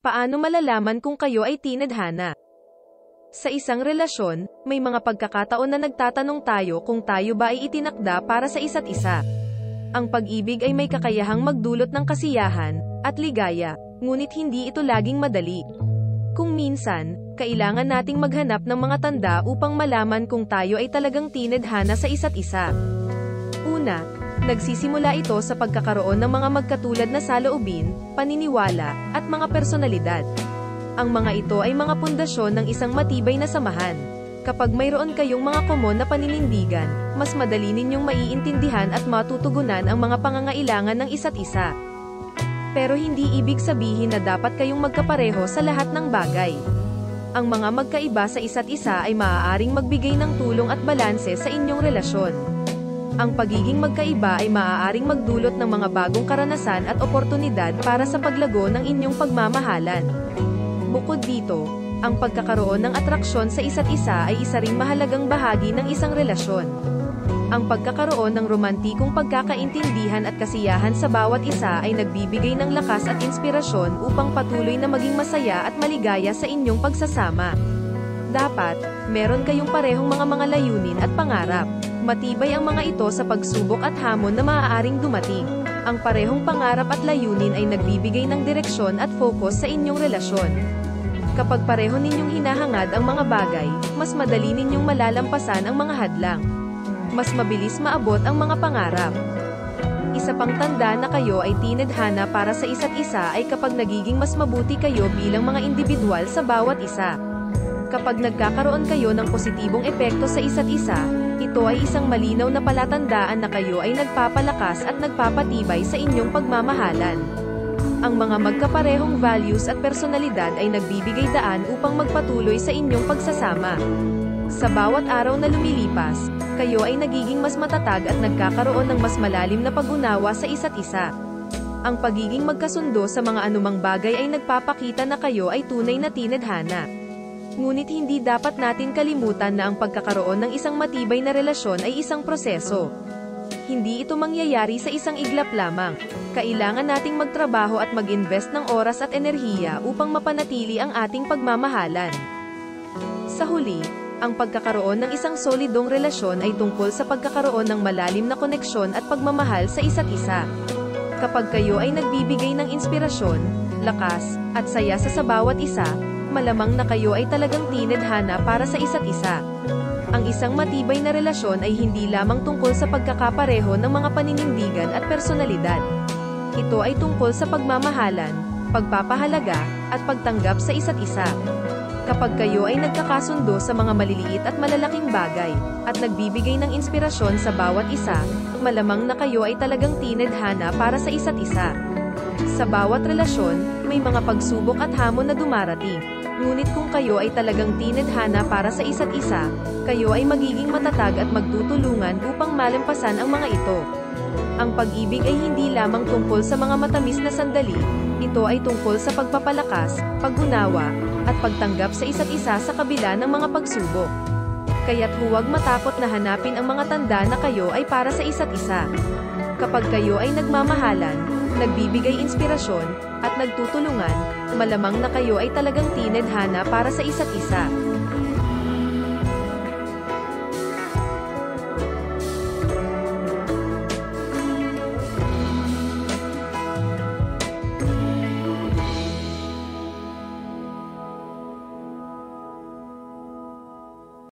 Paano malalaman kung kayo ay tinadhana? Sa isang relasyon, may mga pagkakataon na nagtatanong tayo kung tayo ba ay itinakda para sa isa't isa. Ang pag-ibig ay may kakayahang magdulot ng kasiyahan at ligaya, ngunit hindi ito laging madali. Kung minsan, kailangan nating maghanap ng mga tanda upang malaman kung tayo ay talagang tinadhana sa isa't isa. Una, nagsisimula ito sa pagkakaroon ng mga magkatulad na saloobin, paniniwala, at mga personalidad. Ang mga ito ay mga pundasyon ng isang matibay na samahan. Kapag mayroon kayong mga komon na paninindigan, mas madali ninyong maiintindihan at matutugunan ang mga pangangailangan ng isa't isa. Pero hindi ibig sabihin na dapat kayong magkapareho sa lahat ng bagay. Ang mga magkaiba sa isa't isa ay maaaring magbigay ng tulong at balanse sa inyong relasyon. Ang pagiging magkaiba ay maaaring magdulot ng mga bagong karanasan at oportunidad para sa paglago ng inyong pagmamahalan. Bukod dito, ang pagkakaroon ng atraksyon sa isa't isa ay isa ring mahalagang bahagi ng isang relasyon. Ang pagkakaroon ng romantikong pagkakaintindihan at kasiyahan sa bawat isa ay nagbibigay ng lakas at inspirasyon upang patuloy na maging masaya at maligaya sa inyong pagsasama. Dapat, meron kayong parehong mga layunin at pangarap. Matibay ang mga ito sa pagsubok at hamon na maaaring dumating. Ang parehong pangarap at layunin ay nagbibigay ng direksyon at focus sa inyong relasyon. Kapag pareho ninyong hinahangad ang mga bagay, mas madali ninyong malalampasan ang mga hadlang. Mas mabilis maabot ang mga pangarap. Isa pang tanda na kayo ay tinadhana para sa isa't isa ay kapag nagiging mas mabuti kayo bilang mga individual sa bawat isa. Kapag nagkakaroon kayo ng positibong epekto sa isa't isa, ito ay isang malinaw na palatandaan na kayo ay nagpapalakas at nagpapatibay sa inyong pagmamahalan. Ang mga magkaparehong values at personalidad ay nagbibigay daan upang magpatuloy sa inyong pagsasama. Sa bawat araw na lumilipas, kayo ay nagiging mas matatag at nagkakaroon ng mas malalim na pag-unawa sa isa't isa. Ang pagiging magkasundo sa mga anumang bagay ay nagpapakita na kayo ay tunay na tinadhana. Ngunit hindi dapat natin kalimutan na ang pagkakaroon ng isang matibay na relasyon ay isang proseso. Hindi ito mangyayari sa isang iglap lamang. Kailangan nating magtrabaho at mag-invest ng oras at enerhiya upang mapanatili ang ating pagmamahalan. Sa huli, ang pagkakaroon ng isang solidong relasyon ay tungkol sa pagkakaroon ng malalim na koneksyon at pagmamahal sa isa't isa. Kapag kayo ay nagbibigay ng inspirasyon, lakas, at saya sa bawat isa, malamang na kayo ay talagang tinadhana para sa isa't isa. Ang isang matibay na relasyon ay hindi lamang tungkol sa pagkakapareho ng mga paninindigan at personalidad. Ito ay tungkol sa pagmamahalan, pagpapahalaga, at pagtanggap sa isa't isa. Kapag kayo ay nagkakasundo sa mga maliliit at malalaking bagay, at nagbibigay ng inspirasyon sa bawat isa, malamang na kayo ay talagang tinadhana para sa isa't isa. Sa bawat relasyon, may mga pagsubok at hamon na dumarating. Ngunit kung kayo ay talagang tinadhana para sa isa't isa, kayo ay magiging matatag at magtutulungan upang malampasan ang mga ito. Ang pag-ibig ay hindi lamang tungkol sa mga matamis na sandali, ito ay tungkol sa pagpapalakas, pag-unawa, at pagtanggap sa isa't isa sa kabila ng mga pagsubok. Kaya't huwag matakot na hanapin ang mga tanda na kayo ay para sa isa't isa. Kapag kayo ay nagmamahalan, nagbibigay inspirasyon, at nagtutulungan, malamang na kayo ay talagang tinadhana para sa isa't isa.